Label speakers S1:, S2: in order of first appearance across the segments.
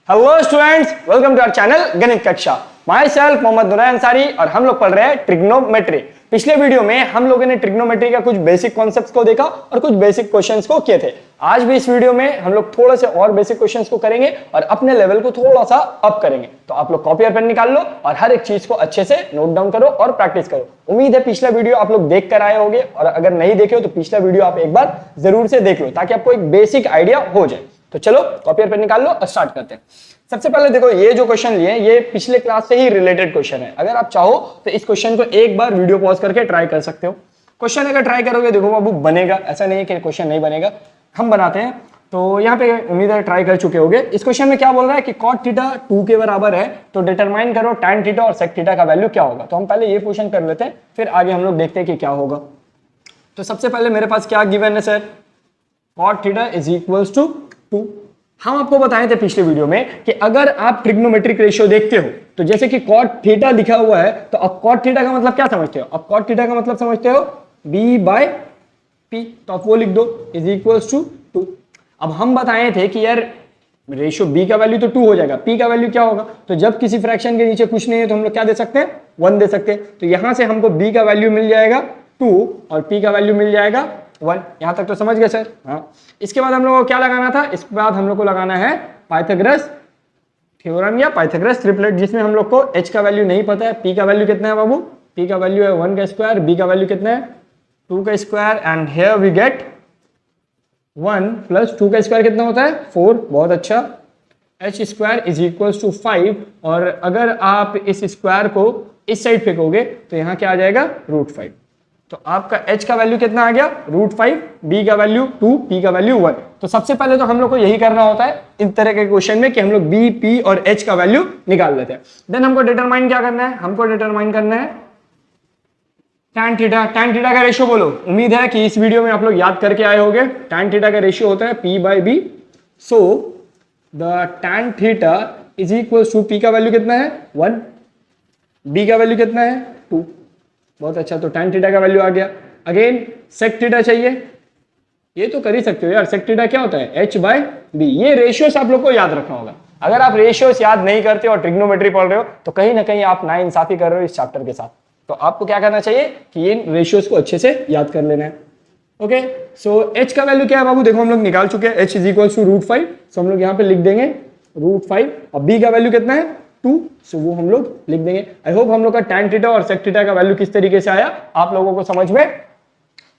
S1: Hello students, welcome to our channel Ganit Kaksha. Myself Mohammad Nurain Ansari और हम लोग पढ़ रहे हैं ट्रिग्नोमेट्री। पिछले वीडियो में हम लोगों ने ट्रिग्नोमेट्री का कुछ बेसिक कॉन्सेप्ट्स को देखा और कुछ बेसिक क्वेश्चंस को किए थे। आज भी इस वीडियो में हम लोग थोड़े से और बेसिक क्वेश्चंस को करेंगे और अपने लेवल को थोड़ा सा अप करेंगे। तो आप लोग कॉपी और पेन निकाल लो और हर एक चीज को अच्छे से नोट डाउन करो और प्रैक्टिस करो। उम्मीद है पिछला वीडियो आप लोग देख कर आए होंगे और अगर नहीं देखे हो तो पिछला वीडियो आप एक बार जरूर से देख लो ताकि आपको एक बेसिक आइडिया हो जाए। तो चलो कॉपी और पेन निकाल लो और स्टार्ट करते हैं। सबसे पहले देखो, ये जो क्वेश्चन लिए ये पिछले क्लास से ही रिलेटेड क्वेश्चन है। अगर आप चाहो तो इस क्वेश्चन को एक बार वीडियो पॉज करके ट्राई कर सकते हो। क्वेश्चन अगर ट्राई करोगे देखो बाबू बनेगा, ऐसा नहीं है कि क्वेश्चन नहीं बनेगा। हम बनाते हैं तो यहाँ पे उम्मीद है ट्राई कर चुके होगे। इस क्वेश्चन में क्या बोल रहा है कि cot थीटा 2 के बराबर है तो डिटरमाइन करो tan थीटा और sec थीटा का वैल्यू क्या होगा। तो हम पहले ये क्वेश्चन कर लेते हैं, फिर आगे हम लोग देखते हैं कि क्या होगा। तो सबसे पहले मेरे पास क्या गिवन है sir, cot theta is equals to 2। हम आपको बताए थे पिछले वीडियो में कि अगर आप ट्रिग्नोमेट्रिक रेशियो देखते हो तो जैसे कि cot थीटा लिखा हुआ है तो अब cot थीटा का मतलब क्या समझते हो, अब cot थीटा का मतलब समझते हो b बाय p, तो आप वो लिख दो इज इक्वल्स टू 2। अब हम बताए थे कि यार रेशियो b का वैल्यू तो 2 हो जाएगा, p का वैल्यू क्या होगा, तो जब किसी फ्रैक्शन के नीचे कुछ नहीं है तो हम लोग क्या दे सकते हैं, 1 दे सकते हैं। तो यहां से हमको b का वैल्यू मिल जाएगा 2 और p का वैल्यू मिल जाएगा 1। यहां तक तो समझ गए सर। हाँ, इसके बाद हम लोग को क्या लगाना था, इसके बाद हम लोग को लगाना है पाइथागोरस थ्योरम या पाइथागोरस ट्रिपलेट, जिसमें हम लोग को h का वैल्यू नहीं पता है। p का वैल्यू कितना है बाबू, p का वैल्यू है 1 का स्क्वायर, b का वैल्यू कितना है 2 का square and here we get 1 plus 2 का स्क्वायर कितना होता है 4। बहुत अच्छा, h square is equals to 5 और अगर आप इस स्क्वायर को इस साइड फेंकोगे तो यहाँ क्या आ जाएगा √5। तो आपका h का वैल्यू कितना आ गया √5, b का वैल्यू 2, p का वैल्यू 1। तो सबसे पहले तो हम लोग को यही करना होता है इन तरह के क्वेश्चन में कि हम लोग b, p और h का वैल्यू निकाल लेते हैं। देन हमको डिटरमाइन क्या करना है, हमको डिटरमाइन करना है tan थीटा। tan थीटा का रेशियो बोलो, उम्मीद है कि इस वीडियो में आप लोग याद करके आए होंगे। tan थीटा का रेशियो होता है p by b। So the tan theta is equals to p का वैल्यू कितना है 1, b का वैल्यू कितना है 2। बहुत अच्छा, तो tan थीटा का वैल्यू आ गया। अगेन sec थीटा चाहिए, ये तो कर ही सकते हो यार। sec थीटा क्या होता है h बाय b। ये रेशियोस आप लोग को याद रखना होगा। अगर आप रेशियोस याद नहीं करते और ट्रिग्नोमेट्री पढ़ रहे हो तो कहीं ना कहीं आप नाइंसाफी कर रहे हो इस चैप्टर के साथ। तो आपको क्या करना चाहिए कि इन रेशियोस को अच्छे से याद कर लेना है। ओके, सो h का वैल्यू क्या है बाबू, देखो हम लोग निकाल चुके हैं, h इज इक्वल्स टू √5। सो हम लोग यहाँ पे लिख देंगे √5 और b का वैल्यू कितना है 2, सो वो हम लोग लिख देंगे। आई होप हम लोग का tan थीटा और sec थीटा का वैल्यू किस तरीके से आया आप लोगों को समझ में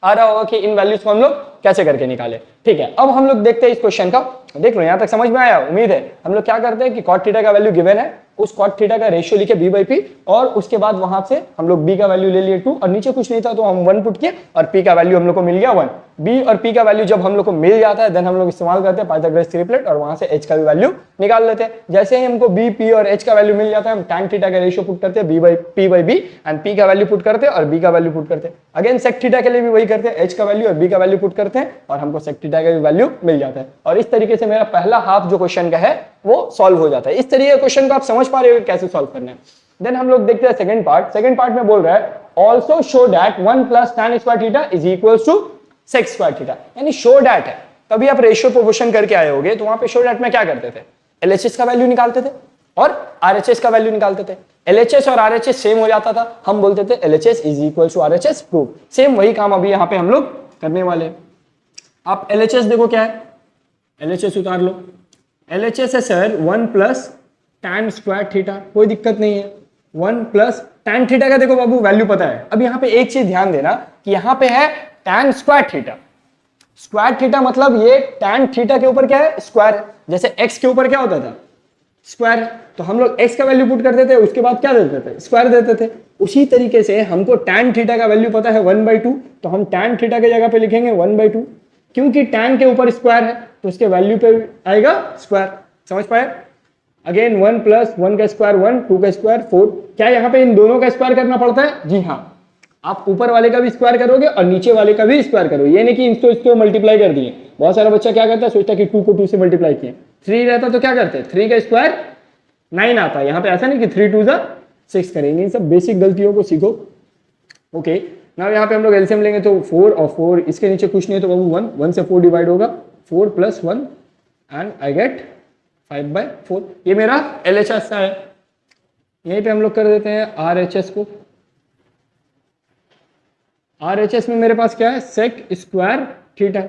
S1: आ रहा होगा कि इन वैल्यूज को हम लोग कैसे करके निकाले। ठीक है, अब हम लोग देखते हैं इस क्वेश्चन का। देख लो यहाँ तक समझ में आया, उम्मीद है। हम लोग क्या करते हैं कि cot थीटा का वैल्यू गिवन है, उस cot थीटा का रेशियो लिखे b बाई p और उसके बाद वहां से हम लोग b का वैल्यू ले लिए 2 और नीचे कुछ नहीं था तो हम 1 पुट किए और p का वैल्यू हम लोग को मिल गया 1। b और p का वैल्यू जब हम लोग को मिल जाता है देन हम लोग इस्तेमाल करते हैं पाइथागोरस ट्रिपलेट और वहां से h का भी वैल्यू निकाल लेते हैं। जैसे ही हमको b, p और h का वैल्यू मिल जाता है हम tan थीटा का रेशियो पुट करते हैं p by b and p का वैल्यू पुट करते हैं और b का वैल्यू पुट करते हैं। अगेन sec थीटा के लिए भी वही करते हैं, h का वैल्यू और b का वैल्यू पुट करते हैं और हमको sec थीटा का भी वैल्यू मिल जाता है। और इस तरीके से मेरा पहला हाफ जो क्वेश्चन का है वो सॉल्व हो जाता है। इस तरीके के क्वेश्चन को आप समझ पा रहे हो कैसे सॉल्व करना है। देन हम लोग देखते हैं सेकंड पार्ट। सेकंड पार्ट में बोल रहा है also show that 1 plus tan square theta is equals to sec square theta. यानी शो दैट है, तभी आप रेशियो प्रोपोर्शन करके आए होगे। तो वहां पे शो दैट में क्या करते थे, LHS का वैल्यू निकालते थे और RHS का वैल्यू निकालते थे। LHS और RHS सेम हो जाता था, हम बोलते थे LHS is equal to RHS prove. Same वही काम अभी यहाँ पे हम लोग करने वाले हैं। आप LHS देखो क्या है, LHS उतार लो। LHS है sir 1 plus tan square theta, कोई दिक्कत नहीं है। 1 प्लस tan थीटा का देखो बाबू वैल्यू पता है। अब यहाँ पे एक चीज ध्यान देना कि यहाँ पे है tan square theta. Square theta मतलब ये tan थीटा के ऊपर क्या है स्क्वायर है। जैसे x के ऊपर क्या होता था स्क्वायर, तो हम लोग x का वैल्यू पुट करते थे उसके बाद क्या देते थे स्क्वायर देते थे। उसी तरीके से हमको tan थीटा का वैल्यू पता है 1/2, तो हम tan थीटा की जगह पे लिखेंगे 1/2 क्योंकि tan के ऊपर स्क्वायर है तो उसके वैल्यू पे आएगा स्क्वायर। समझ पाए। अगेन 1 प्लस 1 का स्क्वायर 1, 2 का स्क्वायर 4। क्या यहाँ पे इन दोनों का स्क्वायर करना पड़ता है, जी हाँ। आप ऊपर वाले का भी स्क्वायर करोगे और नीचे वाले का भी स्क्वायर करोगे, ये नहीं कि इसको मल्टीप्लाई कर दिए। बहुत सारा बच्चा क्या करता है, सोचता है कि 2 को 2 से मल्टीप्लाई किए। 3 रहता तो क्या करते हैं 3 का स्क्वायर 9 आता है। यहाँ पे ऐसा नहीं कि 3 2 6 करेंगे। इन सब बेसिक गलतियों को सीखो। ओके, ना यहाँ पे हम लोग एलसीएम लेंगे तो 4 और 4 इसके नीचे कुछ नहीं है तो बाबू 1 से 4 डिवाइड होगा 4 प्लस 1 एंड आई गेट 5/4। ये मेरा LHS है। यहीं पे हम लोग कर देते हैं RHS को। RHS में मेरे पास क्या है, सेक स्क्वायर थीटा।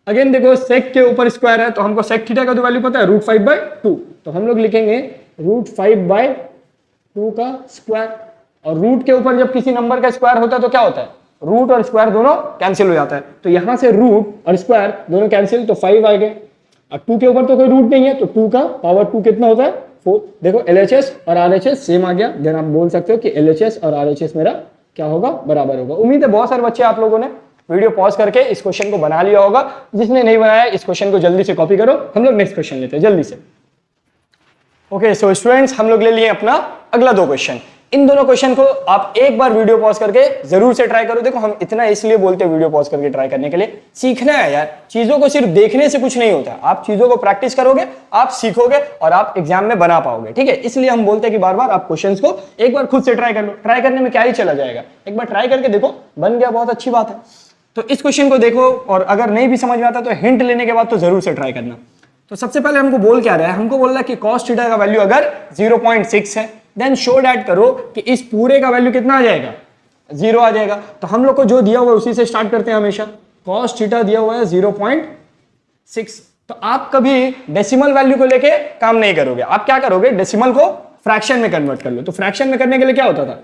S1: अगेन देखो सेक के ऊपर स्क्वायर है तो हमको सेक थीटा का तो वैल्यू पता है √5/2, तो हम लोग लिखेंगे √5/2 का स्क्वायर। और रूट के ऊपर जब किसी नंबर का स्क्वायर होता है तो क्या होता है, रूट और स्क्वायर दोनों कैंसिल हो जाता है। तो यहां से रूट और स्क्वायर दोनों कैंसिल, तो 5 आ गए। अब 2 के ऊपर तो कोई रूट नहीं है तो 2 का पावर 2 कितना होता है, 4। देखो LHS और RHS सेम आ गया। देन आप बोल सकते हो कि LHS और RHS मेरा क्या होगा, बराबर होगा। उम्मीद है बहुत सारे बच्चे आप लोगों ने वीडियो पॉज करके इस क्वेश्चन को बना लिया होगा। जिसने नहीं बनाया इस क्वेश्चन को जल्दी से कॉपी करो। हम लोग नेक्स्ट क्वेश्चन लेते हैं जल्दी से। ओके सो स्टूडेंट्स, हम लोग ले लिए अपना अगला 2 क्वेश्चन। इन दोनों क्वेश्चन को आप एक बार वीडियो पॉज करके जरूर से ट्राई करो। देखो हम इतना इसलिए बोलते हैं वीडियो पॉज करके ट्राई करने के लिए, सीखना है यार। चीजों को सिर्फ देखने से कुछ नहीं होता, आप चीजों को प्रैक्टिस करोगे, आप सीखोगे और आप एग्जाम में बना पाओगे। ठीक है, इसलिए हम बोलते हैं कि बार बार आप क्वेश्चंस को एक बार खुद से ट्राई कर लो। ट्राई करने में क्या ही चला जाएगा, एक बार ट्राई करके देखो, बन गया बहुत अच्छी बात है। तो इस क्वेश्चन को देखो और अगर नहीं भी समझ में आता तो हिंट लेने के बाद तो जरूर से ट्राई करना। तो सबसे पहले हमको बोल क्या रहा है, हमको बोल रहा है कि cos थीटा का वैल्यू अगर 0.6 है देन शो डैट करो कि इस पूरे का वैल्यू कितना आ जाएगा, 0 आ जाएगा। तो हम लोग को जो दिया हुआ है उसी से स्टार्ट करते हैं हमेशा। cos थीटा दिया हुआ है 0.6। तो आप कभी डेसिमल वैल्यू को लेके काम नहीं करोगे, आप क्या करोगे, डेसिमल को फ्रैक्शन में कन्वर्ट कर लो। तो फ्रैक्शन में करने के लिए क्या होता था,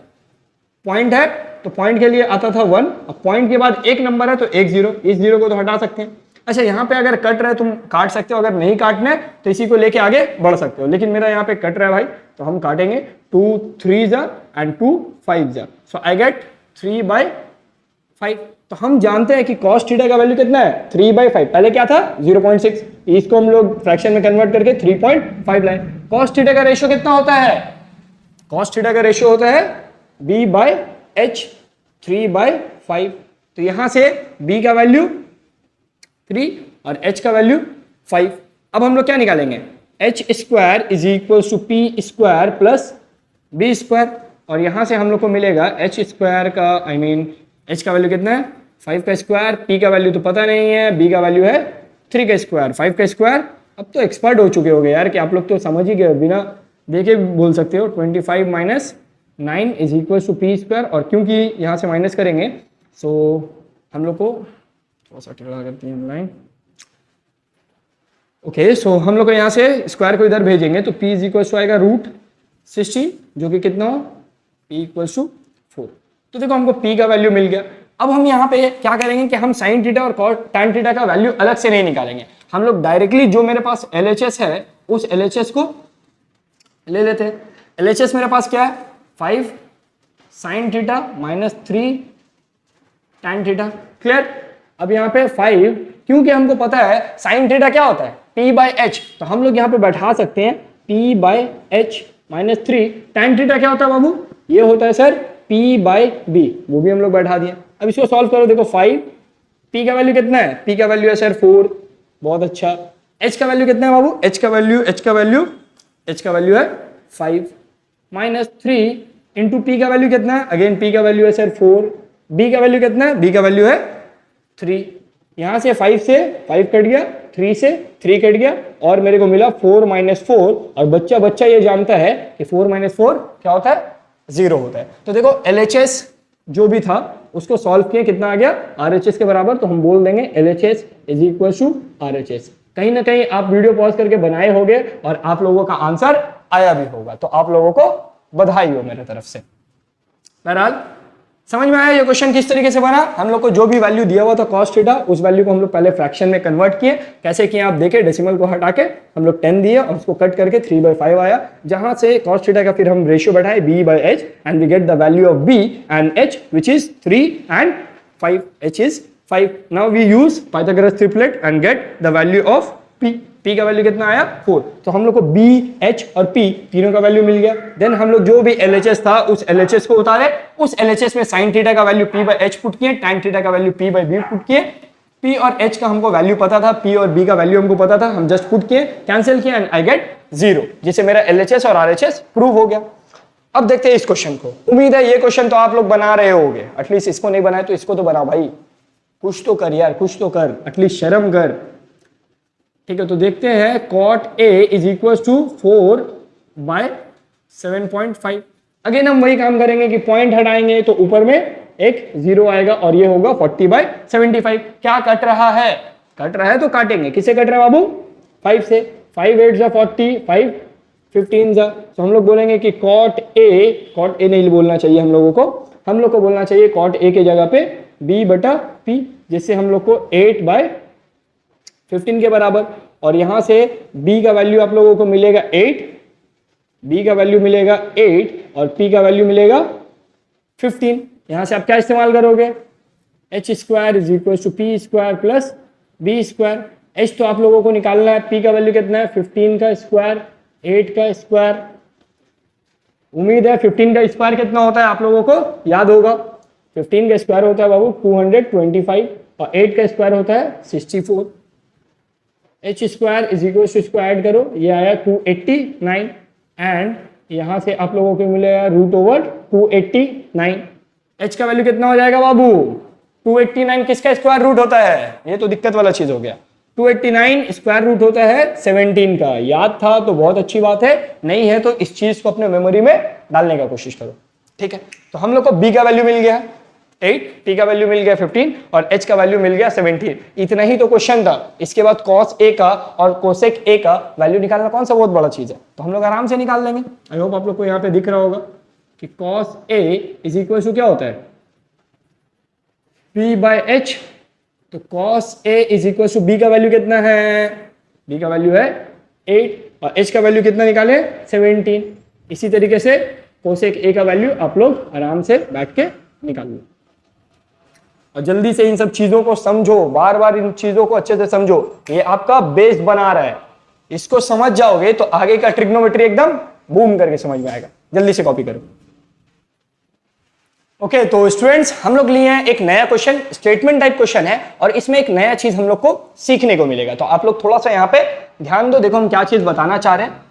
S1: पॉइंट है तो पॉइंट के लिए आता था 1, अब पॉइंट के बाद एक नंबर है तो एक 0, इस 0 को तो हटा सकते हैं। अच्छा यहाँ पे अगर कट रहा है तुम काट सकते हो, अगर नहीं काटना है तो इसी को लेके आगे बढ़ सकते हो। लेकिन मेरा यहाँ पे कट रहा है भाई तो हम काटेंगे 2 3 एंड 2 5 सो आई गेट 3/5। तो हम जानते हैं कि cos थीटा का वैल्यू कितना है, 3/5। पहले क्या था 0.6, इसको हम लोग फ्रैक्शन में कन्वर्ट करके 3.5 लाए। cos थीटा का रेशियो कितना होता है, cos थीटा का रेशियो होता है B/H 3/5। तो यहां से B का वैल्यू 3 और H का वैल्यू 5। अब हम लोग क्या निकालेंगे, H square is equal to P square plus B square. और यहां से हम लोग को मिलेगा H स्क्वायर का H का वैल्यू कितना है 5 का स्क्वायर, P का वैल्यू तो पता नहीं है, B का वैल्यू है 3 का स्क्वायर, 5 का स्क्वायर। अब तो एक्सपर्ट हो चुके होगे यार कि आप लोग तो समझ ही गए, बिना देखे बोल सकते हो। 25 - 9 is equal to P square. और क्योंकि यहाँ से माइनस करेंगे सो हम लोग को थोड़ा सा टेढ़ा करती है लाइन। ओके सो हम लोग को यहाँ से स्क्वायर को इधर भेजेंगे तो P इज इक्वल टू आएगा √16 जो कि कितना हो, P इक्वल टू 4। तो देखो हमको P का वैल्यू मिल गया। अब हम यहाँ पे क्या करेंगे कि हम साइन थीटा और tan थीटा का वैल्यू अलग से नहीं निकालेंगे, हम लोग डायरेक्टली जो मेरे पास LHS है उस LHS को ले लेते हैं। LHS मेरे पास क्या है 5 sine theta -3 tan theta. Clear. अब यहाँ पे 5 क्योंकि हमको पता है साइन थीटा क्या होता है P/H, तो हम लोग यहाँ पे बैठा सकते हैं P/H -3। tan थीटा क्या होता है बाबू, ये होता है सर P/B, वो भी हम लोग बैठा दिए। अब इसको सॉल्व करो, देखो 5 P का वैल्यू कितना है, P का वैल्यू है सर 4, बहुत अच्छा। H का वैल्यू कितना है बाबू, H का वैल्यू है 5 -3 इंटू P का वैल्यू कितना है, अगेन P का वैल्यू है सर 4, B का वैल्यू कितना है, B का वैल्यू है 3। यहाँ से 5 से 5 कट गया, 3 से 3 कट गया और मेरे को मिला 4 - 4। और बच्चा ये जानता है कि 4 - 4 क्या होता है, 0 होता है। तो देखो LHS जो भी था उसको सॉल्व किए, कितना आ गया RHS के बराबर। तो हम बोल देंगे LHS is equal to RHS। कहीं ना कहीं आप वीडियो पॉज करके बनाए होंगे और आप लोगों का आंसर आया भी होगा, तो आप लोगों को बधाई हो मेरे तरफ से। बहरहाल समझ में आया ये क्वेश्चन किस तरीके से बना। हम लोग को जो भी वैल्यू दिया हुआ था cos थीटा, उस वैल्यू को हम लोग पहले फ्रैक्शन में कन्वर्ट किए। कैसे किए आप देखें, डेसिमल को हटा के हम लोग 10 दिए और उसको कट करके 3/5 आया, जहां से cos थीटा का फिर हम रेशियो बढ़ाए B/H and we get the value of B and H which is 3 and 5, H is 5। Now we use Pythagoras triplet and get the value of P का वैल्यू कितना आया 4। तो हम लोग को B, H और P तीनों का वैल्यू मिल गया। देन हम लोग जो भी LHS था उस LHS को उतारे, उस LHS में साइन थीटा का वैल्यू P/H पुट किए, tan थीटा का वैल्यू P/B पुट किए। P और H का हमको वैल्यू पता था, P और B का वैल्यू हमको पता था, हम जस्ट पुट किए, कैंसिल किए एंड आई गेट 0, जिससे मेरा LHS और RHS प्रूव हो गया। अब देखते हैं इस क्वेश्चन को। उम्मीद है ये क्वेश्चन तो आप लोग बना रहे होंगे, एटलीस्ट इसको नहीं बनाए तो इसको तो बना भाई, कुछ तो कर यार, कुछ तो कर, एटलीस्ट शर्म कर। ठीक है, तो देखते हैं cot A is equal to 4/7.5। Again हम वही काम करेंगे कि पॉइंट हटाएंगे तो ऊपर में एक 0 आएगा और ये होगा 40/75। क्या कट रहा है? कट रहा है तो काटेंगे। किसे कट रहा है बाबू? 5 से। 5 8 जा 40, 5 15 जा, तो हम लोग बोलेंगे कि cot A नहीं बोलना चाहिए हम लोगों को, हम लोग को बोलना चाहिए cot A के जगह पे B/P, जिससे हम लोग को 8/15 के बराबर। और यहां से B का वैल्यू आप लोगों को मिलेगा 8, B का वैल्यू मिलेगा 8 और P का वैल्यू मिलेगा 15। यहां से आप क्या इस्तेमाल करोगे? h² is equal to P square plus B square. h तो आप लोगों को निकालना है, p का वैल्यू कितना है? 15 का स्क्वायर, 8 का स्क्वायर। उम्मीद है 15 का स्क्वायर कितना होता है आप लोगों को याद होगा। 15 का स्क्वायर होता है बाबू 225 और 8 का स्क्वायर होता है 64। h² इज इक्वल टू इसको ऐड करो, ये आया 289 एंड यहां से आप लोगों को मिलेगा √289। h का वैल्यू कितना हो जाएगा बाबू? 289 किसका स्क्वायर रूट होता है? ये तो दिक्कत वाला चीज हो गया। 289 स्क्वायर रूट होता है 17 का। याद था तो बहुत अच्छी बात है, नहीं है तो इस चीज को अपने मेमोरी में डालने का कोशिश करो। ठीक है, तो हम लोग को b का वैल्यू मिल गया 8, t का वैल्यू मिल गया 15 और h का वैल्यू मिल गया 17। इतना ही तो क्वेश्चन था। इसके बाद cos a का और cosec a का वैल्यू निकालना कौन सा बहुत बड़ा चीज है, तो हम लोग आराम से निकाल लेंगे। आई होप आप लोग को यहाँ पे दिख रहा होगा कि cos a is equal to क्या होता है? p/h। तो cos a is equal to b का वैल्यू कितना है? b का वैल्यू है 8 और h का वैल्यू कितना निकाले? 17। इसी तरीके से cosec a का वैल्यू आप लोग आराम से बैठ के निकाल लो और जल्दी से इन सब चीजों को समझो, बार बार इन चीजों को अच्छे से समझो। ये आपका बेस बना रहा है, इसको समझ जाओगे तो आगे का ट्रिग्नोमेट्री एकदम बूम करके समझ में आएगा। जल्दी से कॉपी करो। ओके, तो स्टूडेंट्स हम लोग लिए हैं एक नया क्वेश्चन, स्टेटमेंट टाइप क्वेश्चन है और इसमें एक नया चीज हम लोग को सीखने को मिलेगा। तो आप लोग थोड़ा सा यहाँ पे ध्यान दो। देखो हम क्या चीज बताना चाह रहे हैं।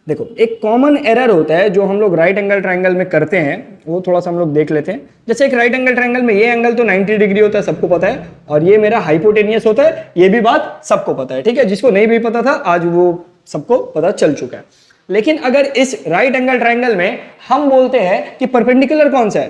S1: देखो एक कॉमन एरर होता है जो हम लोग राइट एंगल ट्रायंगल में करते हैं, वो थोड़ा सा हम लोग देख लेते हैं। जैसे एक राइट एंगल ट्रायंगल में ये एंगल तो 90 डिग्री होता है, सबको पता है, और ये मेरा हाइपोटेनियस होता है, ये भी बात सबको पता है। ठीक है, जिसको नहीं भी पता था आज वो सबको पता चल चुका है। लेकिन अगर इस राइट एंगल ट्रायंगल में हम बोलते हैं कि परपेंडिकुलर कौन सा है,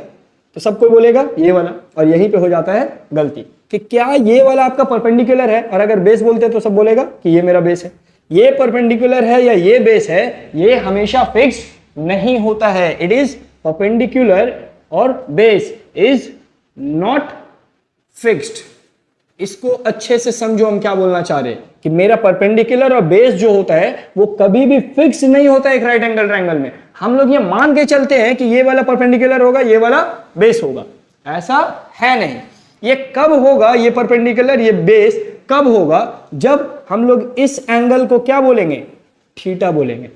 S1: तो सबको बोलेगा ये वाला, और यहीं पे हो जाता है गलती कि क्या ये वाला आपका परपेंडिकुलर है। और अगर बेस बोलते हैं तो सब बोलेगा कि ये मेरा बेस है। ये परपेंडिकुलर है या ये बेस है, ये हमेशा फिक्स नहीं होता है। इट इज परपेंडिकुलर और बेस इज नॉट फिक्स्ड। इसको अच्छे से समझो, हम क्या बोलना चाह रहे हैं कि मेरा परपेंडिकुलर और बेस जो होता है वो कभी भी फिक्स नहीं होता एक राइट एंगल ट्रायंगल में। हम लोग ये मान के चलते हैं कि ये वाला परपेंडिकुलर होगा, ये वाला बेस होगा, ऐसा है नहीं। ये कब होगा, ये परपेंडिकुलर ये बेस कब होगा? जब हम लोग इस एंगल को क्या बोलेंगे? थीटा बोलेंगे।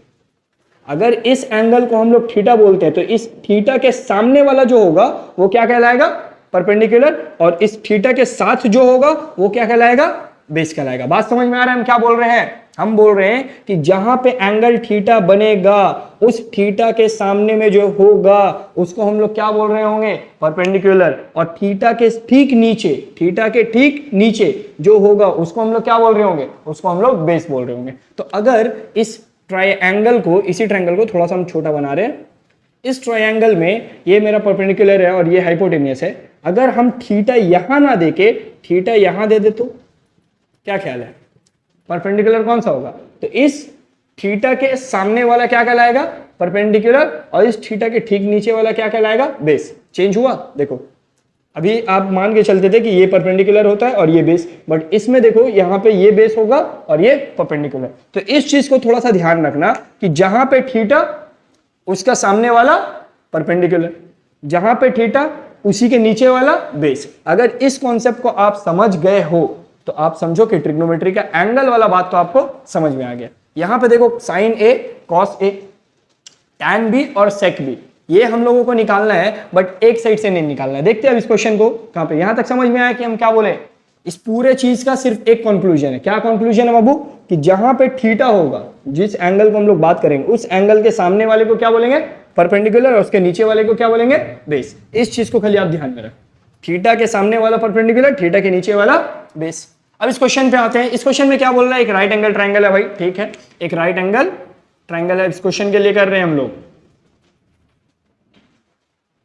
S1: अगर इस एंगल को हम लोग थीटा बोलते हैं तो इस थीटा के सामने वाला जो होगा वो क्या कहलाएगा? परपेंडिकुलर, और इस थीटा के साथ जो होगा वो क्या कहलाएगा? बेस कहलाएगा। बात समझ में आ रहा है हम क्या बोल रहे हैं? हम बोल रहे हैं कि जहां पे एंगल थीटा बनेगा उस थीटा के सामने में जो होगा उसको हम लोग क्या बोल रहे होंगे? परपेंडिकुलर। और थीटा के ठीक नीचे, थीटा के ठीक नीचे जो होगा उसको हम लोग क्या बोल रहे होंगे? उसको हम लोग बेस बोल रहे होंगे। तो अगर इस ट्रायंगल को, इसी ट्रायंगल को थोड़ा सा हम छोटा बना रहे हैं, इस ट्रायंगल में ये मेरा परपेंडिकुलर है और ये हाइपोटेनियस है। अगर हम थीटा यहां ना देके थीटा यहां दे दे तो क्या ख्याल है? परपेंडिकुलर कौन सा होगा? तो इस थीटा के सामने वाला क्या कहलाएगा? परपेंडिकुलर, और इस थीटा के ठीक नीचे वाला क्या कहलाएगा? बेस। चेंज हुआ? देखो अभी आप मान के चलते थे कि ये परपेंडिकुलर होता है और ये बेस, बट इसमें देखो यहाँ पे ये बेस होगा और ये परपेंडिकुलर। तो इस चीज को थोड़ा सा ध्यान रखना कि जहां पे थीटा उसका सामने वाला परपेंडिकुलर, जहां पे थीटा उसी के नीचे वाला बेस। अगर इस कॉन्सेप्ट को आप समझ गए हो तो आप समझो कि ट्रिग्नोमेट्री का एंगल वाला बात तो आपको समझ में आ गया। यहां पे देखो sign A, cos A, tan B और सेक बी, ये हम लोगों को निकालना है, बट एक साइड से नहीं निकालना है। देखते हैं अब इस क्वेश्चन को कहां पे। यहां तक समझ में आया कि हम क्या बोले? इस पूरे चीज का सिर्फ एक कंक्लूजन है। क्या कंक्लूजन है बाबू? कि जहां पे थीटा होगा, जिस एंगल को हम लोग बात करेंगे, उस एंगल के सामने वाले को क्या बोलेंगे? परपेंडिकुलर, और उसके नीचे वाले को क्या बोलेंगे? बेस। इस चीज को खाली आप ध्यान में रखें। थीटा के सामने वाला परपेंडिकुलर, थीटा के नीचे वाला बेस। अब इस क्वेश्चन पे आते हैं। इस क्वेश्चन में क्या बोल रहा है, एक राइट एंगल ट्राइंगल है भाई, ठीक है, एक राइट एंगल ट्राइंगल है, इस क्वेश्चन के लिए कर रहे हैं हम लोग,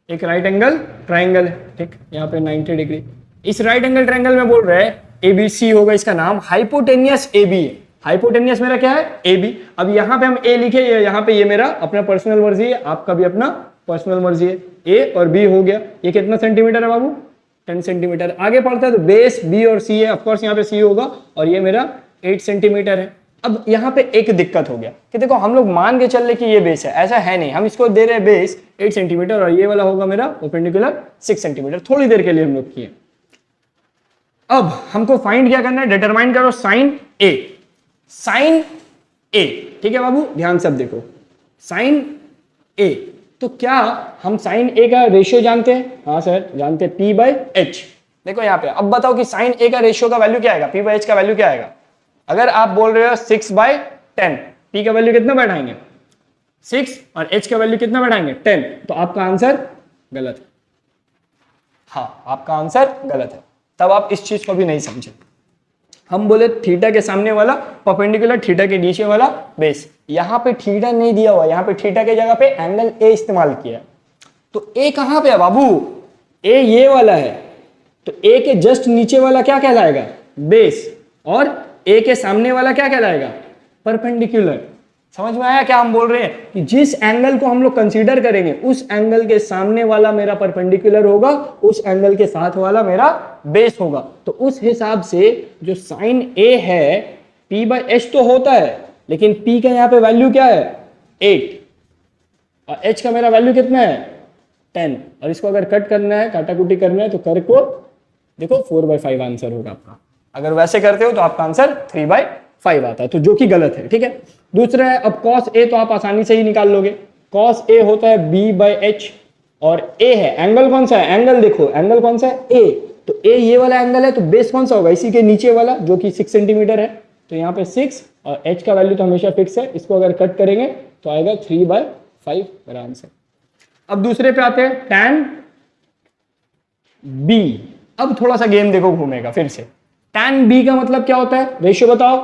S1: एक राइट एंगल ट्राइंगल है, ठीक, यहाँ पे 90 डिग्री। इस राइट एंगल ट्राइंगल में बोल रहे हैं एबीसी होगा इसका नाम, हाइपोटेनियस एबी है, हाइपोटेनियस मेरा क्या है, एबी। अब यहाँ पे हम ए लिखे, यहाँ पे ये मेरा अपना पर्सनल मर्जी है, आपका भी अपना पर्सनल मर्जी है, ए और बी हो गया। ये कितना सेंटीमीटर है बाबू, 10 सेंटीमीटर। आगे पढ़ता है तो बेस बी और सी है, ऑफकोर्स यहाँ पे सी होगा, और ये मेरा 8 सेंटीमीटर है। अब यहाँ पे एक दिक्कत हो गया कि देखो हम लोग मान के चल रहे कि ये बेस है, ऐसा है नहीं, हम इसको दे रहे हैं बेस 8 सेंटीमीटर और ये वाला होगा मेरा परपेंडिकुलर 6 सेंटीमीटर। थोड़ी देर के लिए हम लोग किए। अब हमको फाइंड क्या करना है, डिटरमाइन करो साइन ए, साइन ए, ठीक है बाबू, ध्यान से अब देखो साइन ए। तो क्या हम साइन ए का रेशियो जानते हैं, हाँ सर जानते हैं, P बाई एच। देखो यहाँ पे अब बताओ कि साइन ए का रेशियो का वैल्यू क्या आएगा, P बाई एच का वैल्यू क्या आएगा। अगर आप बोल रहे हो 6/10, P का वैल्यू कितना बैठाएंगे 6 और H का वैल्यू कितना बैठाएंगे 10, तो आपका आंसर गलत है। हाँ आपका आंसर गलत है। तब आप इस चीज को भी नहीं समझे। हम बोले थीटा के सामने वाला परपेंडिकुलर, थीटा के नीचे वाला बेस। यहाँ पे थीटा नहीं दिया हुआ, यहाँ पे थीटा के जगह पे एंगल ए इस्तेमाल किया। तो ए कहाँ पे है बाबू, ए ये वाला है, तो ए के जस्ट नीचे वाला क्या कहलाएगा, बेस, और ए के सामने वाला क्या कहलाएगा, परपेंडिकुलर। समझ में आया क्या हम बोल रहे हैं, कि जिस एंगल को हम लोग कंसीडर करेंगे उस एंगल के सामने वाला मेरा परपेंडिकुलर होगा, उस एंगल के साथ वाला मेरा बेस होगा। तो उस हिसाब से जो साइन ए है, P बाई एच तो होता है, लेकिन P का यहाँ पे वैल्यू क्या है 8 और H का मेरा वैल्यू कितना है 10, और इसको अगर कट करना है, काटाकुटी करना है, तो कर को देखो 4/5 आंसर होगा आपका। अगर वैसे करते हो तो आपका आंसर 3/5 आता है, तो जो कि गलत है, ठीक है। दूसरा है अब cos A, तो आप आसानी से ही निकाल लोगे। cos A होता है B बाई एच, और A है एंगल कौन सा है, एंगल देखो एंगल कौन सा है A, तो A ये वाला एंगल है, तो बेस कौन सा होगा, इसी के नीचे वाला जो कि 6 सेंटीमीटर है, तो यहाँ पे 6 और H का वैल्यू तो हमेशा फिक्स है, इसको अगर कट करेंगे तो आएगा 3/5 आराम से। अब दूसरे पे आते हैं tan B। अब थोड़ा सा गेम देखो घूमेगा फिर से। tan B का मतलब क्या होता है, रेशियो बताओ,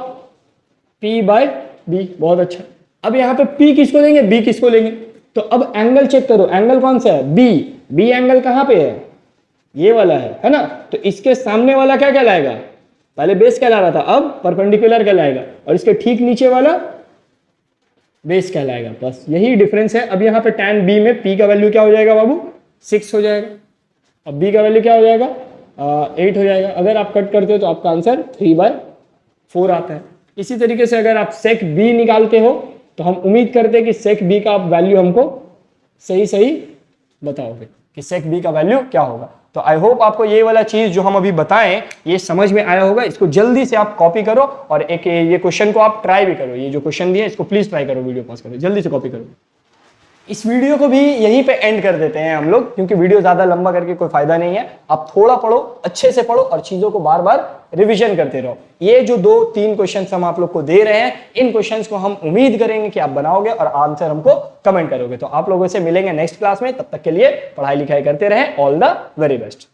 S1: P बाई बी, बहुत अच्छा। अब यहाँ पे P किसको देंगे, B किसको लेंगे, तो अब एंगल चेक करो, एंगल कौन सा है B एंगल कहाँ पे है, ये वाला है ना, तो इसके सामने वाला क्या कहलाएगा, पहले बेस कहला रहा था, अब परपेंडिकुलर कहलाएगा, और इसके ठीक नीचे वाला बेस कहलाएगा। बस यही डिफरेंस है। अब यहाँ पे tan B में P का वैल्यू क्या हो जाएगा बाबू 6 हो जाएगा, अब B का वैल्यू क्या हो जाएगा 8 हो जाएगा। अगर आप कट करते हो तो आपका आंसर 3/4 आता है। इसी तरीके से अगर आप sec B निकालते हो तो हम उम्मीद करते हैं कि sec B का आप वैल्यू हमको सही बताओगे कि sec B का वैल्यू क्या होगा। तो आई होप आपको ये वाला चीज जो हम अभी बताएं ये समझ में आया होगा। इसको जल्दी से आप कॉपी करो और एक ये क्वेश्चन को आप ट्राई भी करो। ये जो क्वेश्चन दिए इसको प्लीज ट्राई करो, वीडियो पॉज करो, जल्दी से कॉपी करो। इस वीडियो को भी यहीं पे एंड कर देते हैं हम लोग, क्योंकि वीडियो ज्यादा लंबा करके कोई फायदा नहीं है। आप थोड़ा पढ़ो, अच्छे से पढ़ो और चीजों को बार बार रिवीजन करते रहो। ये जो 2-3 क्वेश्चंस हम आप लोग को दे रहे हैं, इन क्वेश्चंस को हम उम्मीद करेंगे कि आप बनाओगे और आंसर हमको कमेंट करोगे। तो आप लोगों से मिलेंगे नेक्स्ट क्लास में, तब तक के लिए पढ़ाई लिखाई करते रहें। All the very best.